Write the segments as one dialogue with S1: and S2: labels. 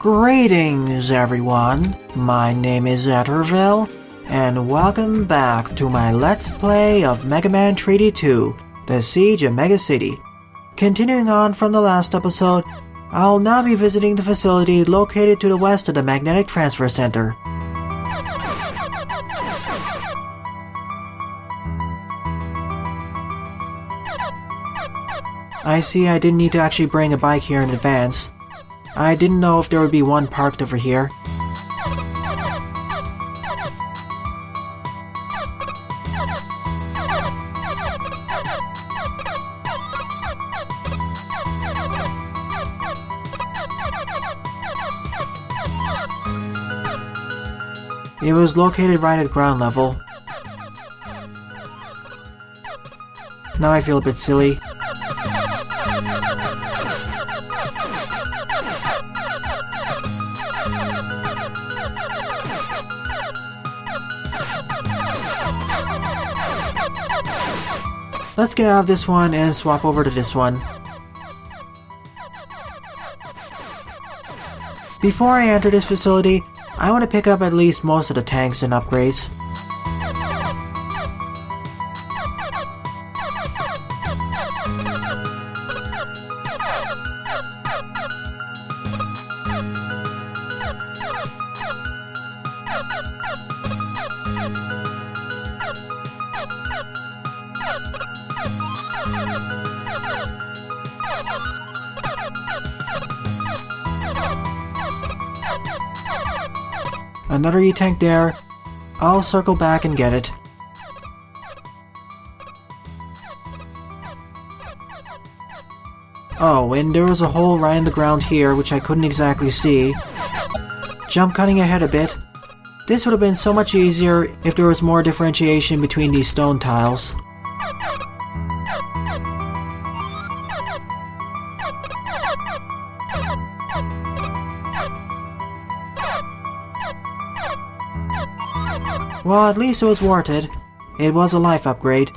S1: Greetings everyone, my name is Etterville, and welcome back to my Let's Play of Mega Man 3D 2, the Siege of Megacity. Continuing on from the last episode, I'll now be visiting the facility located to the west of the Magnetic Transfer Center. I see I didn't need to actually bring a bike here in advance. I didn't know if there would be one parked over here. It was located right at ground level. Now I feel a bit silly. Let's get out of this one and swap over to this one. Before I enter this facility, I want to pick up at least most of the tanks and upgrades. Another E-tank there. I'll circle back and get it. Oh, and there was a hole right in the ground here which I couldn't exactly see. Jump cutting ahead a bit. This would have been so much easier if there was more differentiation between these stone tiles. Well, at least it was worth it. It was a life upgrade.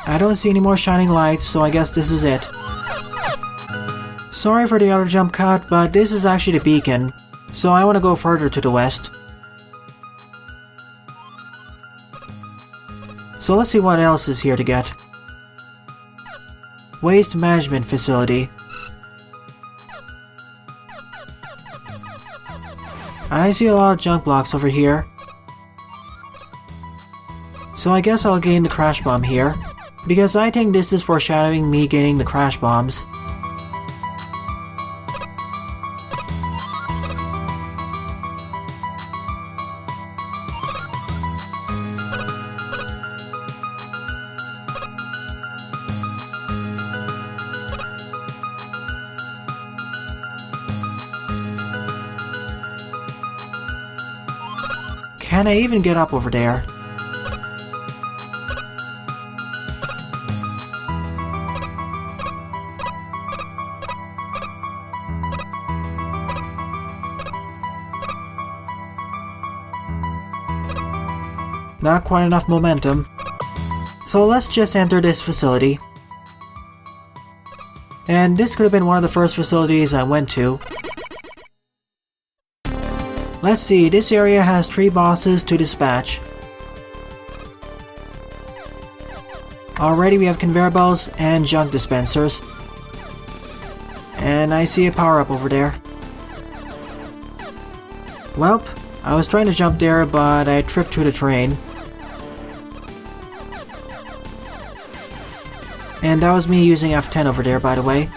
S1: I don't see any more shining lights, so I guess this is it. Sorry for the other jump cut, but this is actually the beacon, so I want to go further to the west. So let's see what else is here to get. Waste Management Facility. I see a lot of junk blocks over here. So I guess I'll gain the crash bomb here, because I think this is foreshadowing me gaining the crash bombs. Can I even get up over there? Not quite enough momentum. So let's just enter this facility. And this could have been one of the first facilities I went to. Let's see, this area has 3 bosses to dispatch. Already we have conveyor belts and junk dispensers. And I see a power-up over there. Welp, I was trying to jump there, but I tripped through the train. And that was me using F10 over there, by the way.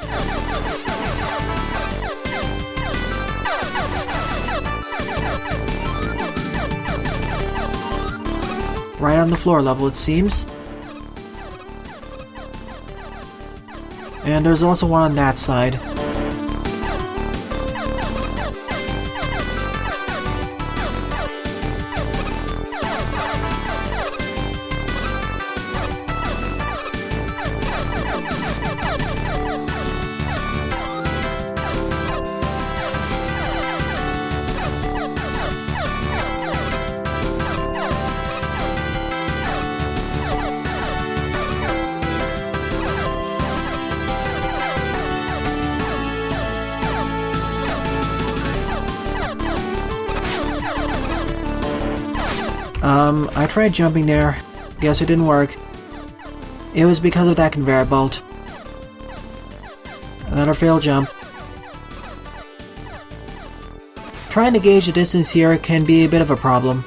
S1: Right on the floor level, it seems. And there's also one on that side. I tried jumping there. Guess it didn't work. It was because of that conveyor belt. Another failed jump. Trying to gauge the distance here can be a bit of a problem.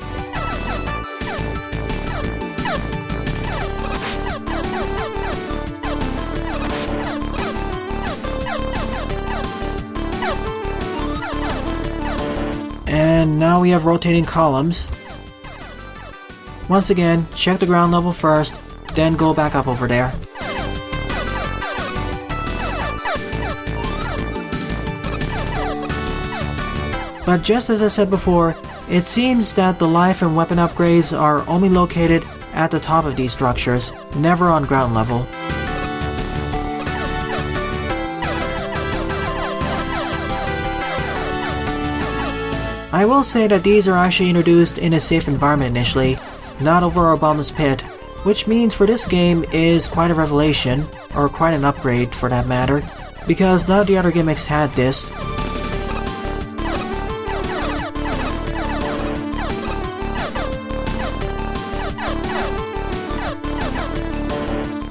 S1: And now we have rotating columns. Once again, check the ground level first, then go back up over there. But just as I said before, it seems that the life and weapon upgrades are only located at the top of these structures, never on ground level. I will say that these are actually introduced in a safe environment initially, not over a bottomless pit, which means for this game is quite a revelation, or quite an upgrade for that matter, because none of the other gimmicks had this.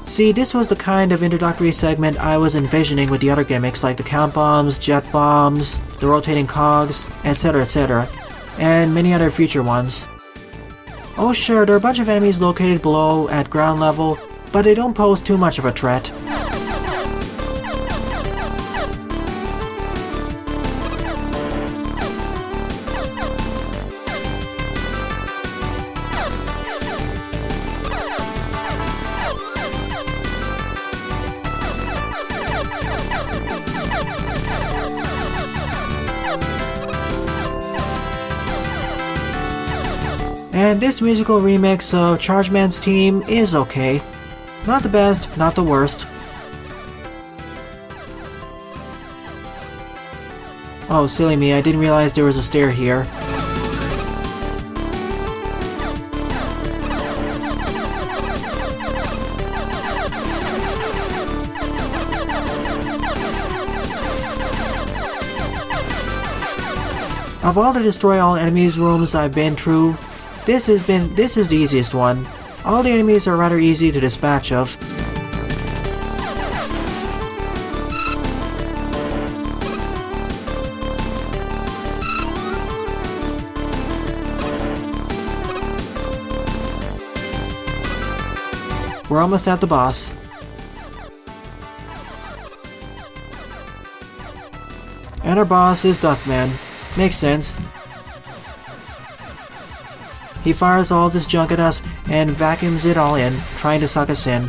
S1: See, this was the kind of introductory segment I was envisioning with the other gimmicks like the count bombs, jet bombs, the rotating cogs, etc., and many other future ones. Oh sure, there are a bunch of enemies located below at ground level, but they don't pose too much of a threat. And this musical remix of Chargeman's Theme is okay. Not the best, not the worst. Oh, silly me, I didn't realize there was a stair here. Of all the destroy all enemies rooms I've been through, this is the easiest one. All the enemies are rather easy to dispatch of. We're almost at the boss. And our boss is Dustman. Makes sense. He fires all this junk at us and vacuums it all in, trying to suck us in.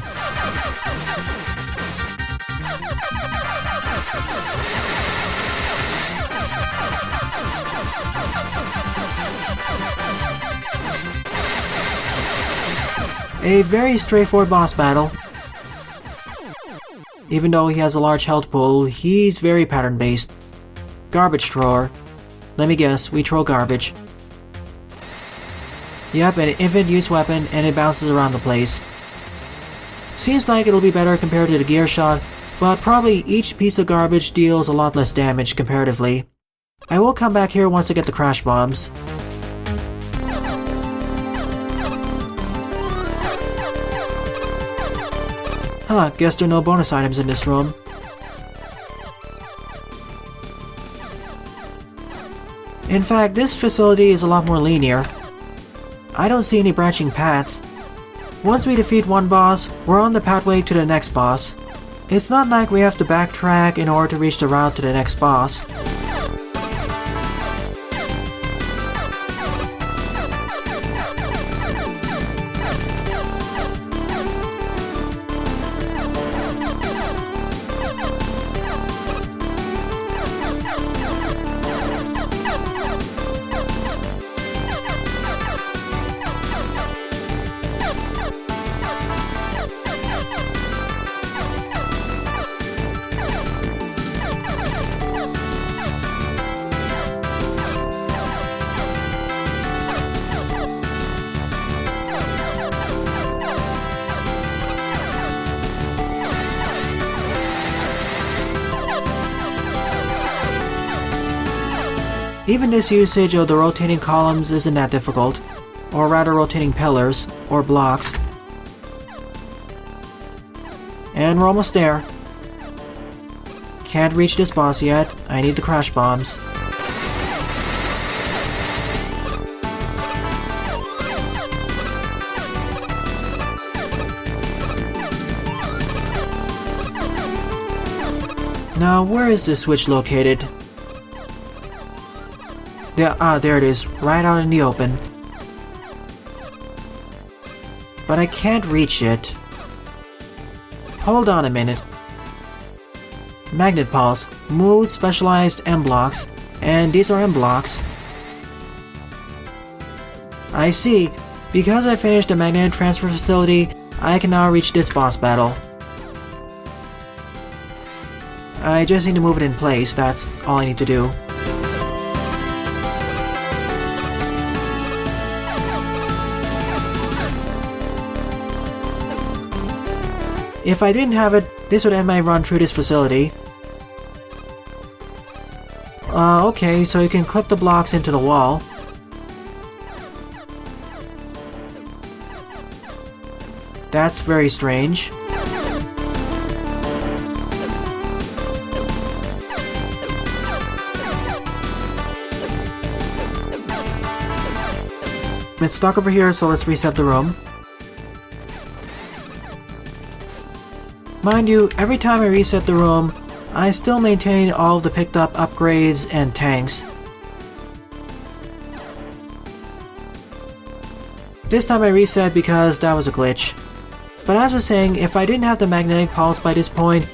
S1: A very straightforward boss battle. Even though he has a large health pool, he's very pattern-based. Garbage thrower. Let me guess, we throw garbage. Yep, an infinite use weapon and it bounces around the place. Seems like it'll be better compared to the gear shot, but probably each piece of garbage deals a lot less damage comparatively. I will come back here once I get the crash bombs. Huh, guess there are no bonus items in this room. In fact, this facility is a lot more linear. I don't see any branching paths. Once we defeat one boss, we're on the pathway to the next boss. It's not like we have to backtrack in order to reach the route to the next boss. Even this usage of the rotating columns isn't that difficult. or rather rotating pillars, or blocks. And we're almost there. Can't reach this boss yet, I need the crash bombs. Now, where is this switch located? There it is, right out in the open. But I can't reach it. Hold on a minute. Magnet Pulse, move specialized M blocks, and these are M blocks. I see. Because I finished the magnetic transfer facility, I can now reach this boss battle. I just need to move it in place, that's all I need to do. If I didn't have it, this would end my run through this facility. Okay, so you can clip the blocks into the wall. That's very strange. It's stuck over here, so let's reset the room. Mind you, every time I reset the room, I still maintain all of the picked up upgrades and tanks. This time I reset because that was a glitch. But as I was saying, if I didn't have the magnetic pulse by this point,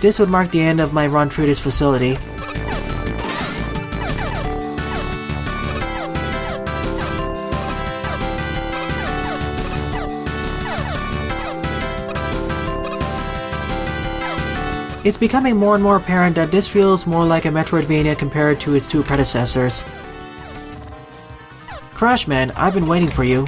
S1: this would mark the end of my run through this facility. It's becoming more and more apparent that this feels more like a Metroidvania compared to its two predecessors. Crashman, I've been waiting for you.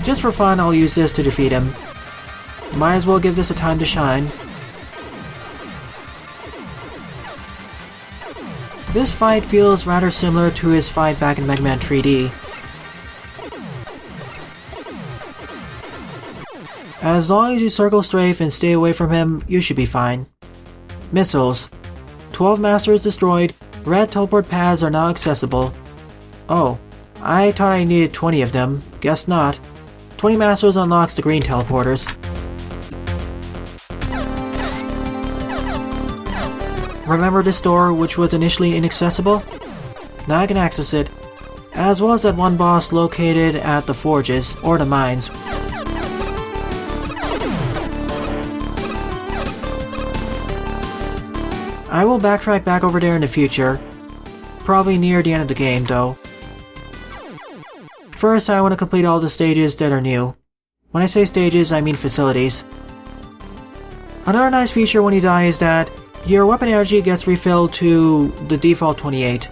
S1: Just for fun, I'll use this to defeat him. Might as well give this a time to shine. This fight feels rather similar to his fight back in Mega Man 3D. As long as you circle strafe and stay away from him, you should be fine. Missiles. 12 masters destroyed, red teleport paths are now accessible. Oh, I thought I needed 20 of them, guess not. 20 masters unlocks the green teleporters. Remember this door which was initially inaccessible? Now I can access it, as well as that one boss located at the forges, or the mines. I will backtrack back over there in the future, probably near the end of the game though. First, I want to complete all the stages that are new. When I say stages, I mean facilities. Another nice feature when you die is that your weapon energy gets refilled to the default 28.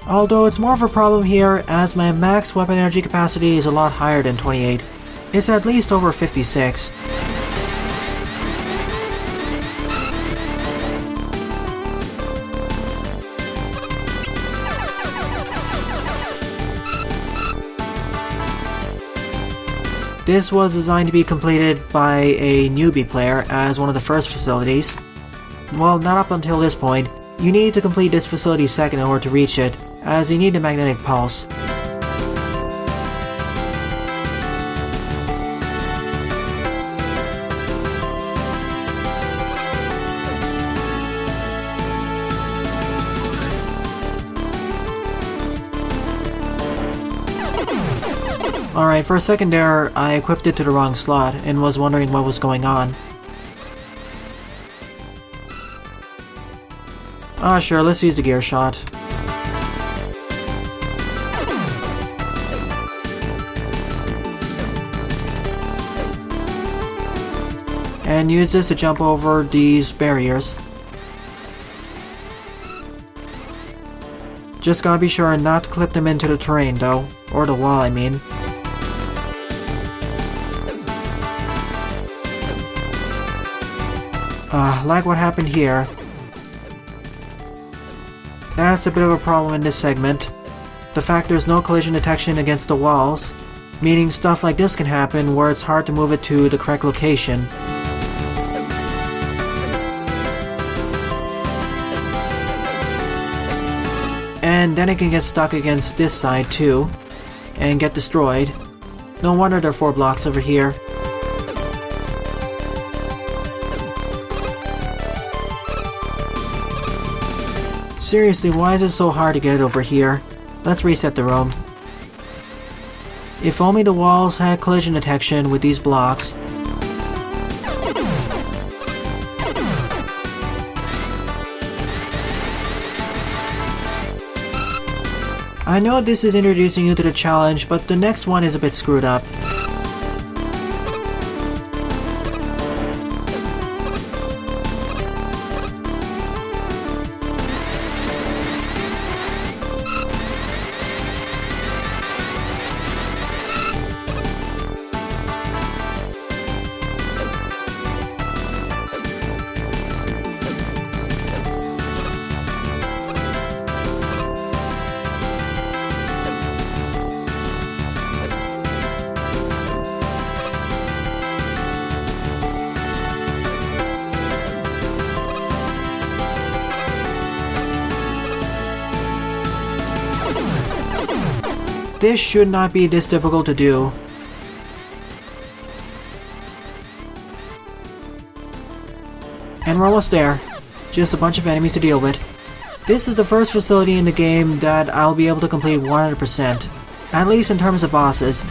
S1: Although it's more of a problem here as my max weapon energy capacity is a lot higher than 28. It's at least over 56. This was designed to be completed by a newbie player as one of the first facilities. Well, not up until this point. You need to complete this facility second in order to reach it, as you need a magnetic pulse. Alright, for a second there, I equipped it to the wrong slot and was wondering what was going on. Ah, sure, let's use the gear shot. And use this to jump over these barriers. Just gotta be sure not to clip them into the terrain though. Or the wall, I mean. Like what happened here. That's a bit of a problem in this segment. The fact there's no collision detection against the walls, meaning stuff like this can happen where it's hard to move it to the correct location. And then it can get stuck against this side too, and get destroyed. No wonder there are 4 blocks over here. Seriously, why is it so hard to get it over here? Let's reset the room. If only the walls had collision detection with these blocks. I know this is introducing you to the challenge, but the next one is a bit screwed up. This should not be this difficult to do. And we're almost there. Just a bunch of enemies to deal with. This is the first facility in the game that I'll be able to complete 100%. At least in terms of bosses.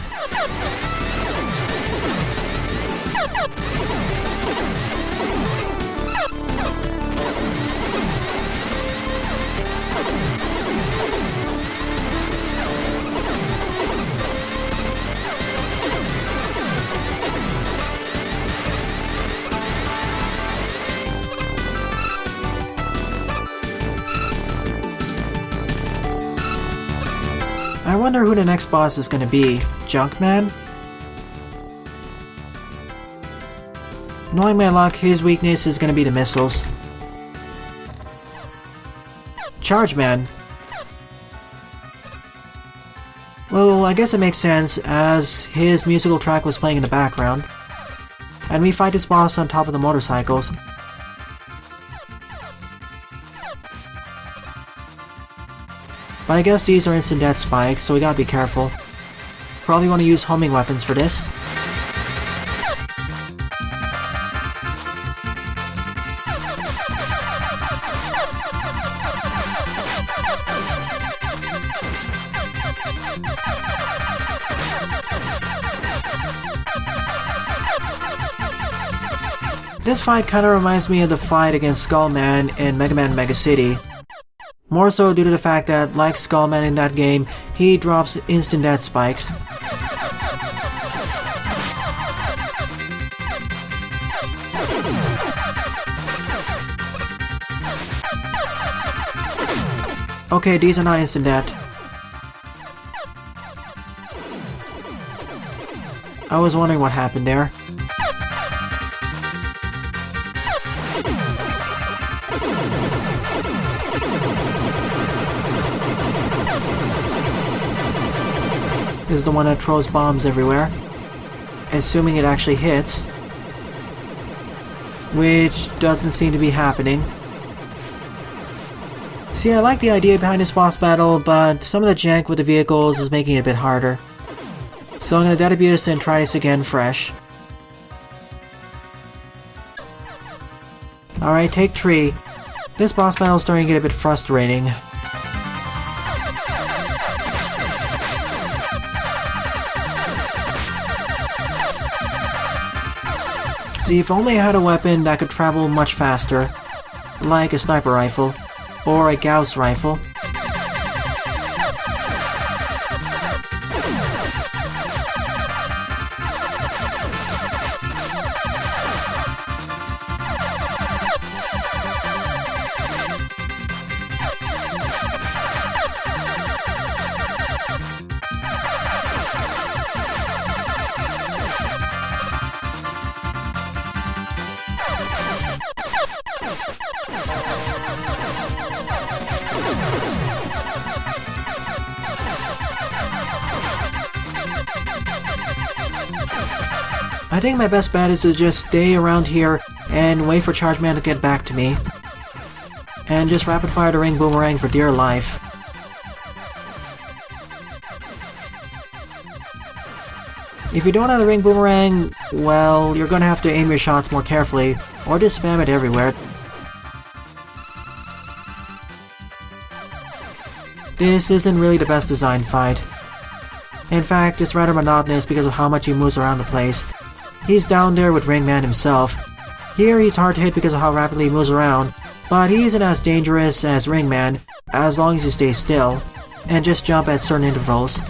S1: I wonder who the next boss is gonna be. Junkman? Knowing my luck, his weakness is gonna be the missiles. Chargeman. Well, I guess it makes sense, as his musical track was playing in the background. And we fight this boss on top of the motorcycles. But I guess these are instant death spikes, so we gotta be careful. Probably want to use homing weapons for this. This fight kinda reminds me of the fight against Skullman in Mega Man Megacity. More so due to the fact that, like Skullman in that game, he drops instant death spikes. Okay, these are not instant death. I was wondering what happened there. This is the one that throws bombs everywhere. Assuming it actually hits. Which doesn't seem to be happening. See, I like the idea behind this boss battle, but some of the jank with the vehicles is making it a bit harder. So I'm gonna dead abuse and try this again fresh. Alright, take 3. This boss battle is starting to get a bit frustrating. See, if only I had a weapon that could travel much faster, like a sniper rifle, or a Gauss rifle. I think my best bet is to just stay around here and wait for Charge Man to get back to me. And just rapid fire the ring boomerang for dear life. If you don't have the ring boomerang, well, you're gonna have to aim your shots more carefully, or just spam it everywhere. This isn't really the best designed fight. In fact, it's rather monotonous because of how much he moves around the place. He's down there with Ringman himself. Here he's hard to hit because of how rapidly he moves around, but he isn't as dangerous as Ringman as long as you stay still, and just jump at certain intervals.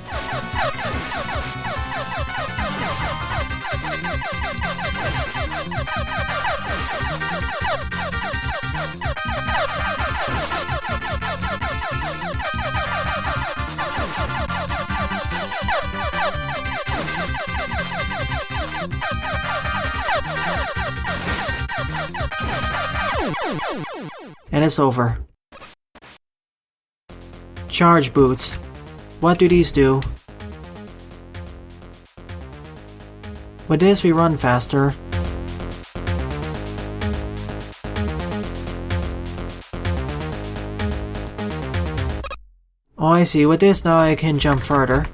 S1: And it's over. Charge boots. What do these do? With this we run faster. Oh, I see. With this now I can jump further.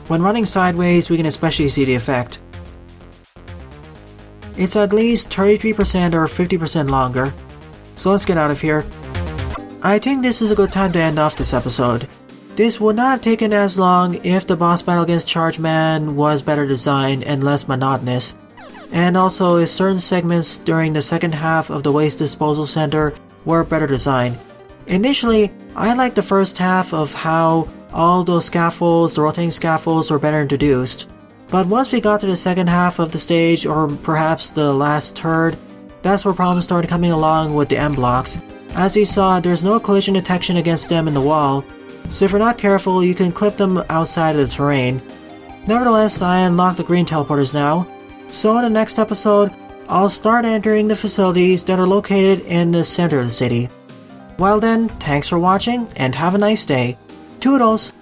S1: When running sideways we can especially see the effect. It's at least 33% or 50% longer. So let's get out of here. I think this is a good time to end off this episode. This would not have taken as long if the boss battle against Charge Man was better designed and less monotonous. And also if certain segments during the second half of the Waste Disposal Center were better designed. Initially, I liked the first half of how all those scaffolds, the rotating scaffolds, were better introduced. But once we got to the second half of the stage, or perhaps the last third, that's where problems started coming along with the M blocks. As you saw, there's no collision detection against them in the wall, so if you're not careful, you can clip them outside of the terrain. Nevertheless, I unlocked the green teleporters now, so in the next episode, I'll start entering the facilities that are located in the center of the city. Well then, thanks for watching, and have a nice day. Toodles!